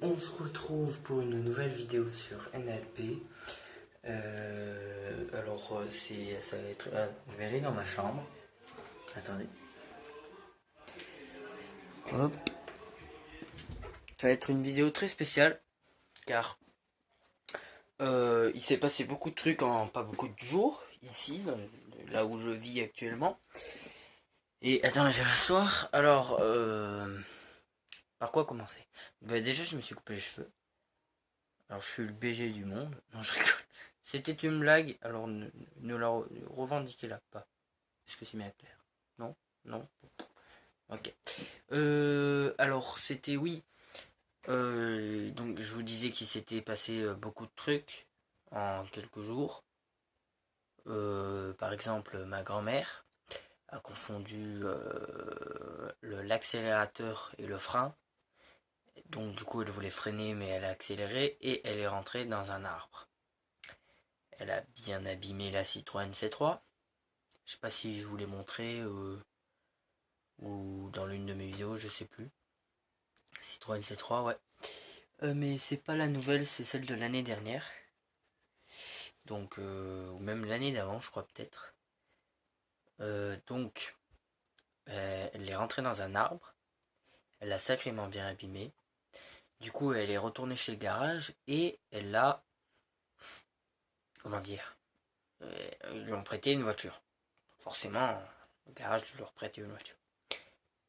on se retrouve pour une nouvelle vidéo sur NLP. Ça va être. Je vais aller dans ma chambre. Attendez. Hop. Ça va être une vidéo très spéciale car il s'est passé beaucoup de trucs en pas beaucoup de jours ici, là où je vis actuellement. Et attends, je vais m'asseoir. Alors, par quoi commencer? Déjà, je me suis coupé les cheveux. Alors, je suis le BG du monde. Non, je rigole. C'était une blague, alors ne la revendiquez-la pas. Est-ce que c'est bien clair? Non? Non? Ok. Alors, c'était oui. Donc, je vous disais qu'il s'était passé beaucoup de trucs en quelques jours. Par exemple, ma grand-mère a confondu l'accélérateur et le frein. Donc, du coup, elle voulait freiner, mais elle a accéléré et elle est rentrée dans un arbre. Elle a bien abîmé la Citroën C3. Je sais pas si je vous l'ai montré ou dans l'une de mes vidéos, je sais plus. Citroën C3, ouais. Mais c'est pas la nouvelle, c'est celle de l'année dernière. Donc, ou même l'année d'avant, je crois peut-être. Elle est rentrée dans un arbre. Elle l'a sacrément bien abîmé. Du coup, elle est retournée chez le garage et elle l'a... Comment dire? Ils lui ont prêté une voiture. Forcément, le garage leur prêtait une voiture.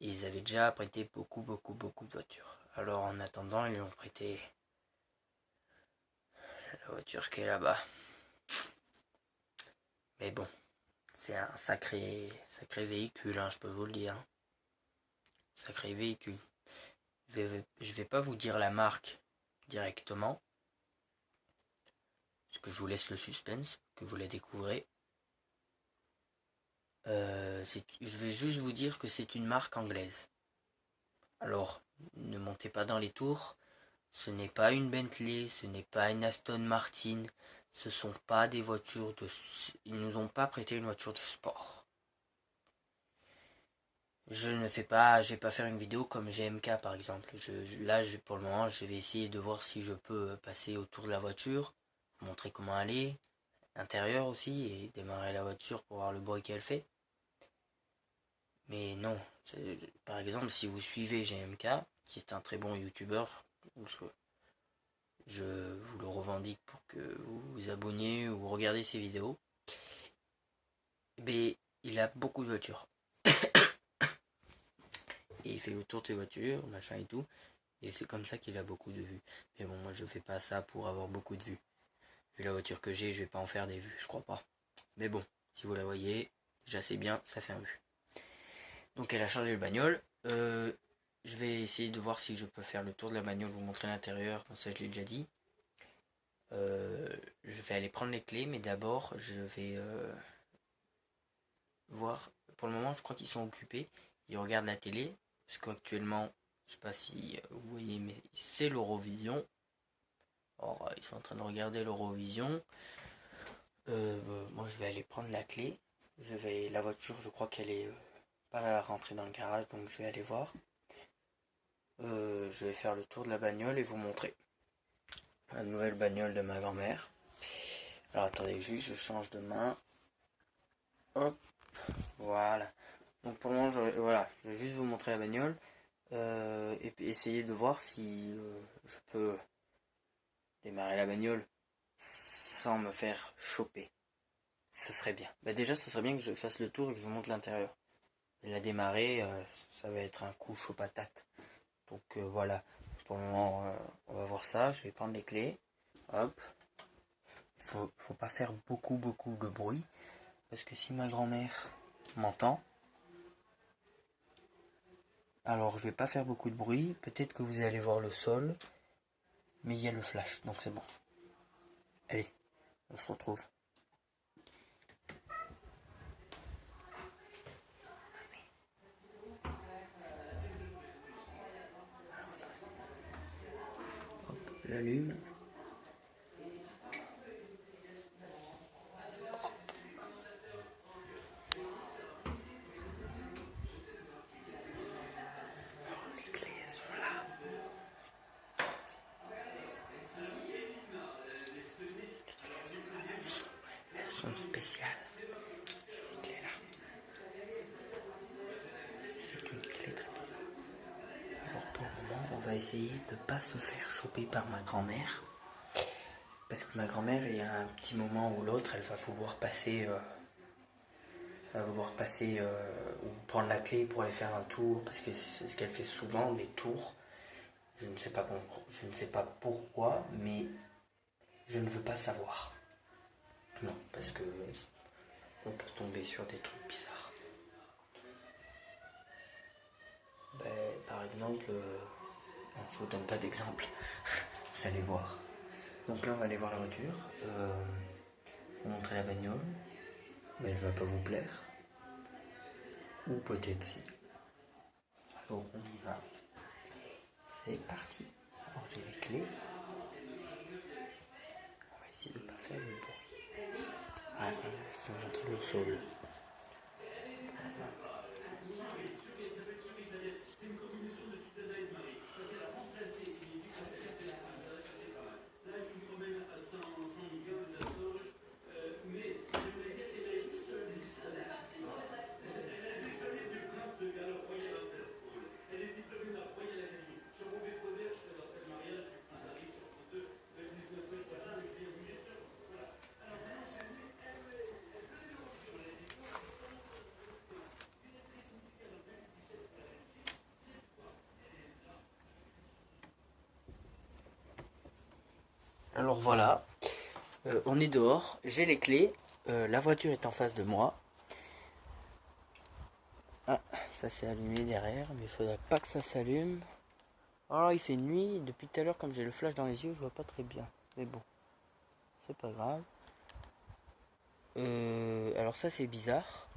Et ils avaient déjà prêté beaucoup de voitures. Alors en attendant, ils lui ont prêté la voiture qui est là-bas. Mais bon, c'est un sacré véhicule, hein, je peux vous le dire. Sacré véhicule. Je vais pas vous dire la marque directement, parce que je vous laisse le suspense, que vous la découvrez. Je vais juste vous dire que c'est une marque anglaise. Alors, ne montez pas dans les tours. Ce n'est pas une Bentley, ce n'est pas une Aston Martin. Ce sont pas des voitures de... Ils nous ont pas prêté une voiture de sport. Je vais pas faire une vidéo comme GMK par exemple. Pour le moment, je vais essayer de voir si je peux passer autour de la voiture, montrer comment elle est, intérieur aussi, et démarrer la voiture pour voir le bruit qu'elle fait. Mais non, par exemple, si vous suivez GMK, qui est un très bon youtubeur, je vous le revendique pour que vous vous abonniez ou regardez ses vidéos, mais il a beaucoup de voitures. Et il fait le tour de ses voitures, machin et tout. Et c'est comme ça qu'il a beaucoup de vues. Mais bon, moi je fais pas ça pour avoir beaucoup de vues. Vu la voiture que j'ai, je vais pas en faire des vues, je crois pas. Mais bon, si vous la voyez, déjà c'est bien, ça fait un vue. Donc elle a changé le bagnole. Je vais essayer de voir si je peux faire le tour de la bagnole, vous montrer l'intérieur, comme ça je l'ai déjà dit. Je vais aller prendre les clés, mais d'abord je vais voir. Pour le moment, je crois qu'ils sont occupés. Ils regardent la télé, parce qu'actuellement, je sais pas si vous voyez, mais c'est l'Eurovision. Or, ils sont en train de regarder l'Eurovision. Moi, je vais aller prendre la clé. La voiture, je crois qu'elle est pas rentrée dans le garage, donc je vais aller voir. Je vais faire le tour de la bagnole et vous montrer la nouvelle bagnole de ma grand-mère. Alors attendez, juste je change de main. Hop, voilà. Donc pour le moment, je vais juste vous montrer la bagnole et essayer de voir si je peux démarrer la bagnole sans me faire choper. Ce serait bien. Déjà, ce serait bien que je fasse le tour et que je vous montre l'intérieur. Et la démarrer, ça va être un coup chaud patate. Donc voilà. Pour le moment, on va voir ça. Je vais prendre les clés. Hop. Faut pas faire beaucoup de bruit. Parce que si ma grand-mère m'entend, alors je vais pas faire beaucoup de bruit. Peut-être que vous allez voir le sol. Mais il y a le flash. Donc c'est bon. Allez, on se retrouve. Hop, j'allume. Les clés sont là. va essayer de ne pas se faire choper par ma grand-mère. Parce que ma grand-mère, il y a un petit moment ou l'autre, elle va vouloir passer, ou prendre la clé pour aller faire un tour. Parce que c'est ce qu'elle fait souvent, des tours. Je ne sais pas pourquoi, mais je ne veux pas savoir. Non, parce que on peut tomber sur des trucs bizarres. Par exemple, je vous donne pas d'exemple, vous allez voir. Donc là on va aller voir la voiture, vous montrer la bagnole, mais elle va pas vous plaire. Ou peut-être si. Alors on y va. C'est parti. Alors j'ai les clés. On va essayer de ne pas faire de bruit. Attends, je vais vous montrer le sol. Alors voilà, on est dehors, j'ai les clés, la voiture est en face de moi. Ah, ça s'est allumé derrière, mais il faudrait pas que ça s'allume. Alors il fait nuit, depuis tout à l'heure comme j'ai le flash dans les yeux, je vois pas très bien. Mais bon, c'est pas grave. Alors ça c'est bizarre.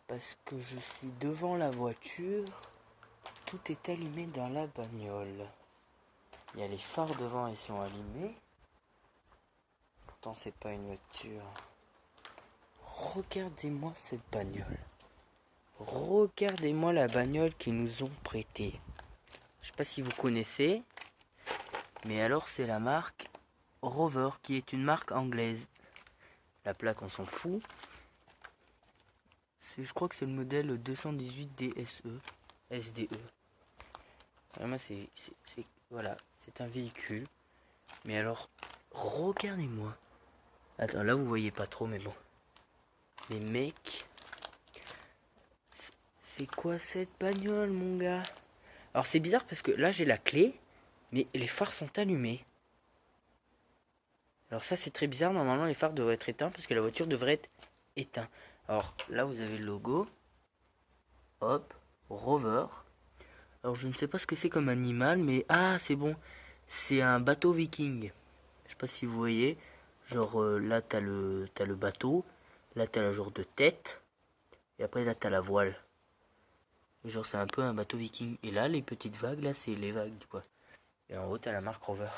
Parce que je suis devant la voiture, tout est allumé dans la bagnole. Il y a les phares devant, ils sont allumés. Pourtant c'est pas une voiture. Regardez-moi cette bagnole. Regardez-moi la bagnole qu'ils nous ont prêtée. Je sais pas si vous connaissez, mais alors c'est la marque Rover, qui est une marque anglaise. La plaque on s'en fout. Je crois que c'est le modèle 218 DSE, SDE. Vraiment voilà, c'est un véhicule. Mais alors, regardez-moi. Attends, là vous voyez pas trop, mais bon. Les mecs, c'est quoi cette bagnole, mon gars? Alors c'est bizarre parce que là j'ai la clé, mais les phares sont allumés. Alors ça c'est très bizarre, normalement les phares devraient être éteints parce que la voiture devrait être éteinte. Alors là vous avez le logo. Hop, Rover. Alors je ne sais pas ce que c'est comme animal, mais ah c'est bon, c'est un bateau viking. Je sais pas si vous voyez, genre là t'as le bateau, là t'as le genre de tête, et après là t'as la voile. Et genre c'est un peu un bateau viking. Et là les petites vagues, là c'est les vagues quoi. Et en haut t'as la marque Rover.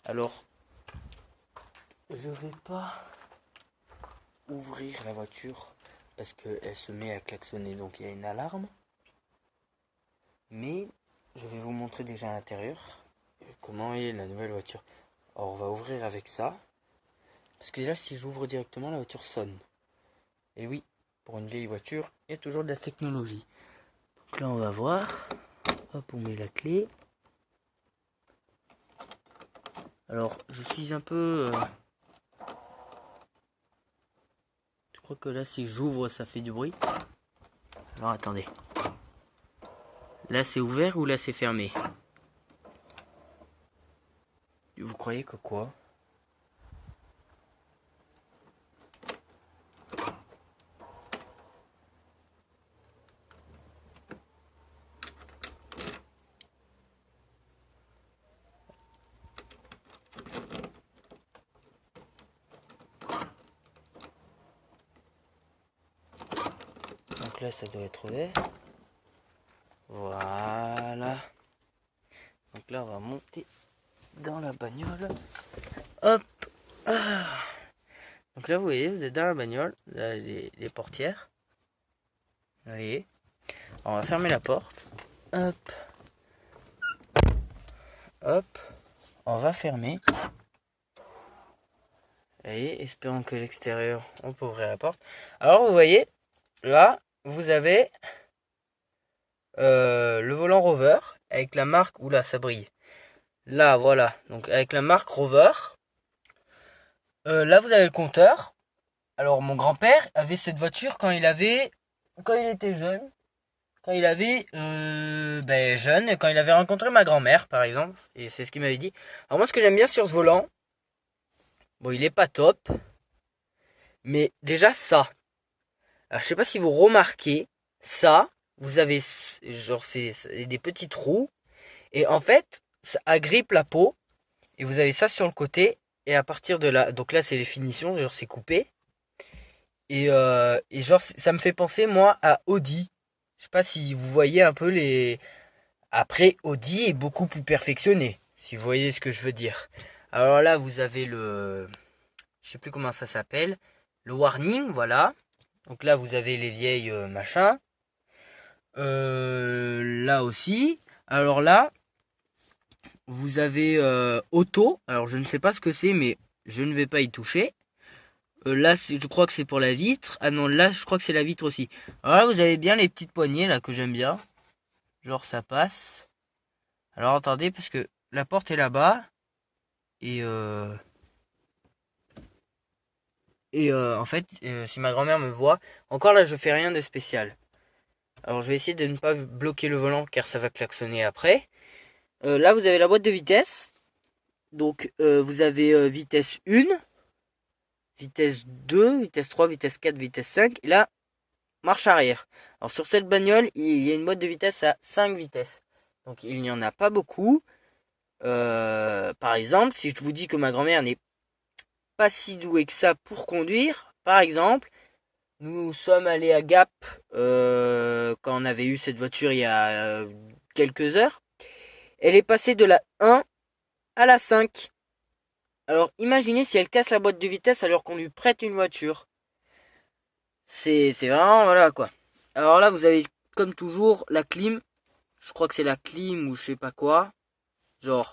Alors je vais pas ouvrir la voiture parce qu'elle se met à klaxonner, donc il y a une alarme. Mais je vais vous montrer déjà à l'intérieur comment est la nouvelle voiture. Alors on va ouvrir avec ça. Parce que déjà si j'ouvre directement la voiture sonne. Et oui, pour une vieille voiture, il y a toujours de la technologie. Donc là on va voir. Hop, on met la clé. Alors je suis un peu... Je crois que là si j'ouvre ça fait du bruit. Alors attendez. Là c'est ouvert ou là c'est fermé? Vous croyez que quoi? Donc là ça doit être ouvert. Voilà. Donc là on va monter dans la bagnole. Hop. Ah. Donc là vous voyez, vous êtes dans la bagnole. Là, les portières. Vous voyez. On va fermer la porte. Hop. Hop. On va fermer. Vous voyez, espérons que l'extérieur, on peut ouvrir la porte. Alors vous voyez, là, vous avez le volant Rover. avec la marque, oula ça brille. Là voilà, donc avec la marque Rover. Là vous avez le compteur. Alors mon grand-père avait cette voiture quand il était jeune. Quand il avait jeune, quand il avait rencontré ma grand-mère par exemple. Et c'est ce qu'il m'avait dit. Alors moi ce que j'aime bien sur ce volant, bon il est pas top. Mais déjà ça. Alors je sais pas si vous remarquez, ça, vous avez genre c'est des petits trous. Et en fait, ça agrippe la peau. Et vous avez ça sur le côté. Et à partir de là, donc là c'est les finitions, genre c'est coupé. Et genre ça me fait penser moi à Audi. Je sais pas si vous voyez un peu les. Après Audi est beaucoup plus perfectionné, si vous voyez ce que je veux dire. Alors là vous avez je sais plus comment ça s'appelle, le warning, voilà. Donc là vous avez les vieilles machins. Là aussi. Alors là vous avez auto. Alors je ne sais pas ce que c'est, mais je ne vais pas y toucher. Là, je crois que c'est pour la vitre. Ah non, là, je crois que c'est la vitre aussi. Alors là, vous avez bien les petites poignées, là, que j'aime bien. Genre, ça passe. Alors, attendez, parce que la porte est là-bas. En fait, si ma grand-mère me voit... Encore là, je fais rien de spécial. Alors, je vais essayer de ne pas bloquer le volant, car ça va klaxonner après. Là, vous avez la boîte de vitesse. Donc, vous avez vitesse 1. Vitesse 2, vitesse 3, vitesse 4, vitesse 5. Et là, marche arrière. Alors sur cette bagnole, il y a une boîte de vitesse à 5 vitesses. Donc il n'y en a pas beaucoup. Par exemple, si je vous dis que ma grand-mère n'est pas si douée que ça pour conduire, par exemple, nous sommes allés à Gap quand on avait eu cette voiture il y a quelques heures. Elle est passée de la 1 à la 5. Alors imaginez si elle casse la boîte de vitesse alors qu'on lui prête une voiture. C'est vraiment, voilà quoi. Alors là, vous avez comme toujours la clim. Je crois que c'est la clim ou je sais pas quoi. Genre,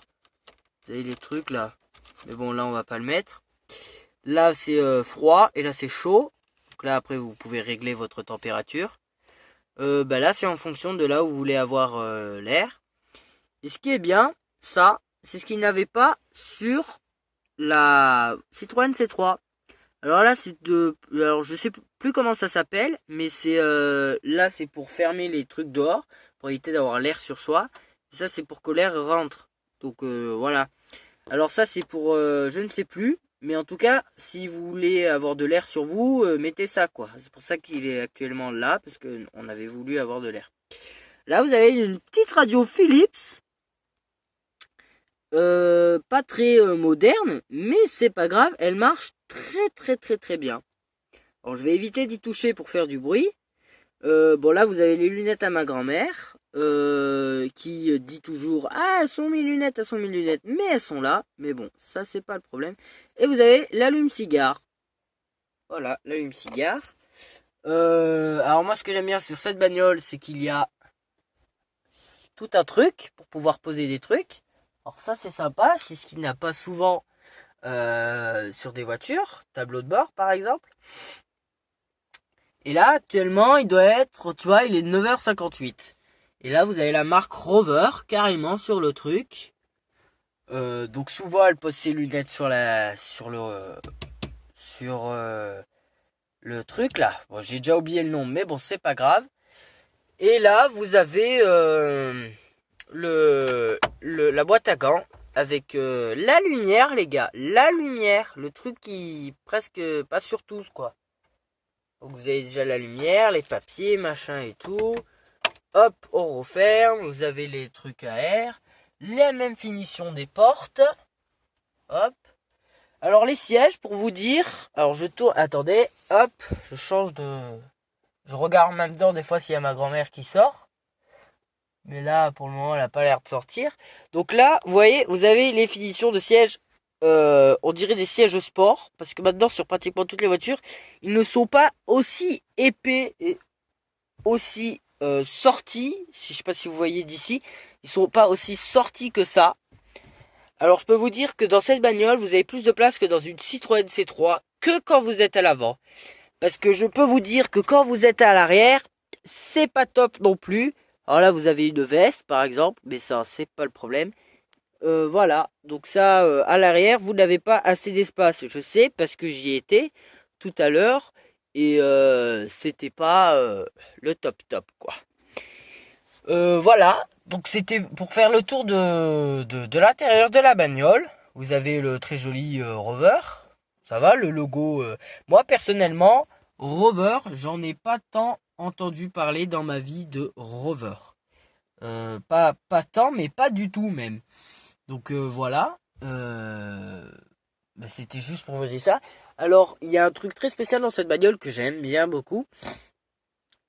vous avez les trucs là. Mais bon, là, on va pas le mettre. Là, c'est froid et là, c'est chaud. Donc là, après, vous pouvez régler votre température. Là, c'est en fonction de là où vous voulez avoir l'air. Et ce qui est bien, ça, c'est ce qu'il n'avait pas sur la Citroën C3. Alors là, alors je sais plus comment ça s'appelle, mais c'est là, c'est pour fermer les trucs dehors, pour éviter d'avoir l'air sur soi. Et ça, c'est pour que l'air rentre. Donc voilà. Alors ça, c'est pour, je ne sais plus, mais en tout cas, si vous voulez avoir de l'air sur vous, mettez ça quoi. C'est pour ça qu'il est actuellement là, parce que on avait voulu avoir de l'air. Là, vous avez une petite radio Philips. Pas très moderne, mais c'est pas grave, elle marche très très très très bien. Alors je vais éviter d'y toucher pour faire du bruit. Bon là vous avez les lunettes à ma grand-mère qui dit toujours ah elles sont mes lunettes, mais elles sont là. Mais bon ça c'est pas le problème. Et vous avez l'allume-cigare. Voilà l'allume-cigare. Alors moi ce que j'aime bien sur cette bagnole c'est qu'il y a tout un truc pour pouvoir poser des trucs. Alors ça c'est sympa, c'est ce qu'il n'y a pas souvent sur des voitures, tableau de bord par exemple. Et là actuellement il doit être, tu vois, il est 9h58. Et là vous avez la marque Rover carrément sur le truc. Donc souvent elle pose ses lunettes sur le truc là. Bon j'ai déjà oublié le nom mais bon c'est pas grave. Et là vous avez la boîte à gants avec la lumière les gars, la lumière, le truc qui presque pas sur tous quoi. Donc vous avez déjà la lumière, les papiers, machin et tout. Hop, on referme, vous avez les trucs à air, les mêmes finitions des portes. Hop. Alors les sièges pour vous dire, alors je tourne, attendez, hop, je regarde maintenant des fois s'il y a ma grand-mère qui sort. Mais là, pour le moment, elle n'a pas l'air de sortir. Donc là, vous voyez, vous avez les finitions de sièges. On dirait des sièges sport. Parce que maintenant, sur pratiquement toutes les voitures, ils ne sont pas aussi épais et aussi sortis. Je ne sais pas si vous voyez d'ici. Ils ne sont pas aussi sortis que ça. Alors, je peux vous dire que dans cette bagnole, vous avez plus de place que dans une Citroën C3 que quand vous êtes à l'avant. Parce que je peux vous dire que quand vous êtes à l'arrière, c'est pas top non plus. Alors là, vous avez une veste, par exemple, mais ça, c'est pas le problème. Voilà, donc ça, à l'arrière, vous n'avez pas assez d'espace. Je sais, parce que j'y étais tout à l'heure, et c'était pas le top, quoi. Voilà, donc c'était pour faire le tour de l'intérieur de la bagnole. Vous avez le très joli Rover. Ça va, le logo. Moi, personnellement, Rover, j'en ai pas tant entendu parler dans ma vie de Rover. Pas tant, mais pas du tout même. Donc voilà. C'était juste pour vous dire ça. Alors, il y a un truc très spécial dans cette bagnole que j'aime bien beaucoup.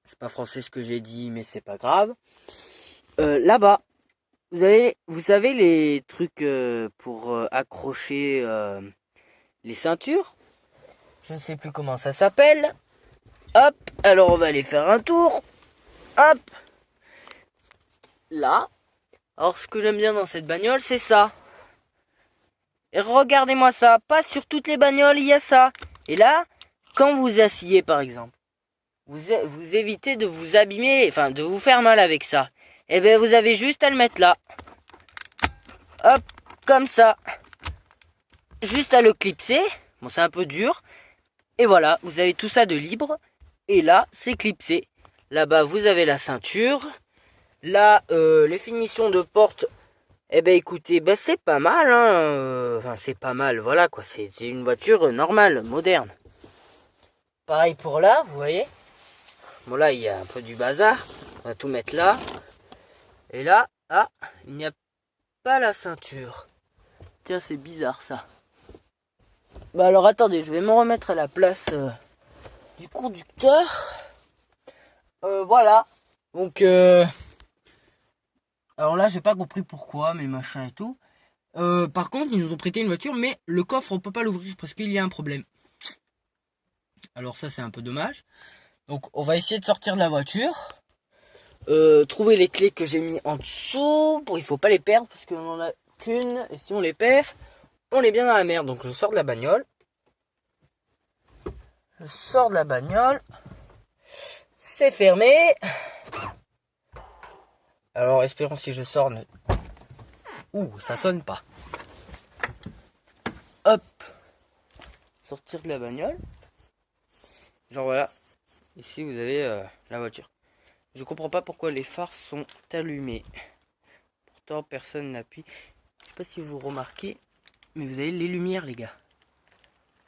C'est pas français ce que j'ai dit, mais c'est pas grave. Là-bas, vous savez les trucs pour accrocher les ceintures. Je ne sais plus comment ça s'appelle. Hop, alors on va aller faire un tour. Hop, là. Alors ce que j'aime bien dans cette bagnole, c'est ça. Et regardez-moi ça, pas sur toutes les bagnoles, il y a ça. Et là, quand vous asseyez par exemple, vous évitez de vous abîmer, enfin de vous faire mal avec ça. Et bien vous avez juste à le mettre là. Hop, comme ça. Juste à le clipser. Bon, c'est un peu dur. Et voilà, vous avez tout ça de libre. Et là, c'est clipsé. Là-bas, vous avez la ceinture. Là, les finitions de porte. Eh ben écoutez, c'est pas mal. Enfin, c'est pas mal, voilà quoi. C'est une voiture normale, moderne. Pareil pour là, vous voyez. Bon là, il y a un peu du bazar. On va tout mettre là. Et là, ah, il n'y a pas la ceinture. Tiens, c'est bizarre ça. Bah alors attendez, je vais me remettre à la place du conducteur. Voilà. Donc alors là, j'ai pas compris pourquoi, mais machin et tout. Par contre, ils nous ont prêté une voiture, mais le coffre, on peut pas l'ouvrir parce qu'il y a un problème. Alors ça, c'est un peu dommage. Donc on va essayer de sortir de la voiture. Trouver les clés que j'ai mis en dessous. Bon, il faut pas les perdre parce qu'on en a qu'une. Et si on les perd, on est bien dans la merde. Donc je sors de la bagnole. Je sors de la bagnole. C'est fermé. Alors espérons si je sors. Ouh, ça sonne pas. Hop. Sortir de la bagnole. Genre voilà. Ici vous avez la voiture. Je comprends pas pourquoi les phares sont allumés. Pourtant personne n'appuie. Je sais pas si vous remarquez. Mais vous avez les lumières les gars.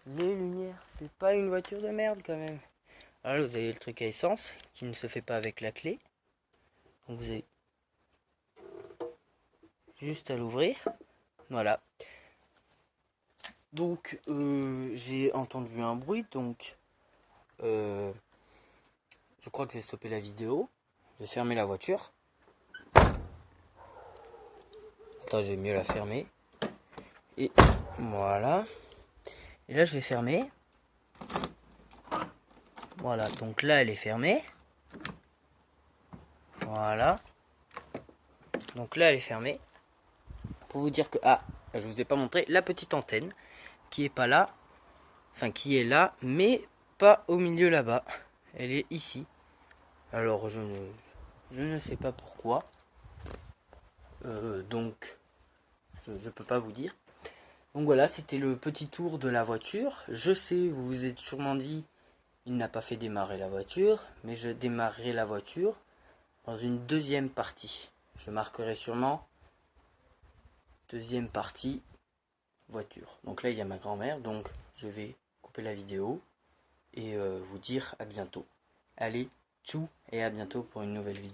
Les lumières. C'est pas une voiture de merde quand même. Alors là vous avez le truc à essence. Qui ne se fait pas avec la clé. Donc vous avez juste à l'ouvrir. Voilà. Donc j'ai entendu un bruit. Donc je crois que j'ai stoppé la vidéo. Je vais fermer la voiture. Attends, je vais mieux la fermer. Et voilà. Et là, je vais fermer. Voilà, donc là, elle est fermée. Voilà. Donc là, elle est fermée. Pour vous dire que... Ah, je vous ai pas montré la petite antenne qui est pas là. Enfin, qui est là, mais pas au milieu là-bas. Elle est ici. Alors, je ne sais pas pourquoi. Donc, je peux pas vous dire. Donc voilà, c'était le petit tour de la voiture. Je sais, vous vous êtes sûrement dit, il n'a pas fait démarrer la voiture, mais je démarrerai la voiture dans une deuxième partie. Je marquerai sûrement deuxième partie voiture. Donc là, il y a ma grand-mère, donc je vais couper la vidéo et vous dire à bientôt. Allez, tchou et à bientôt pour une nouvelle vidéo.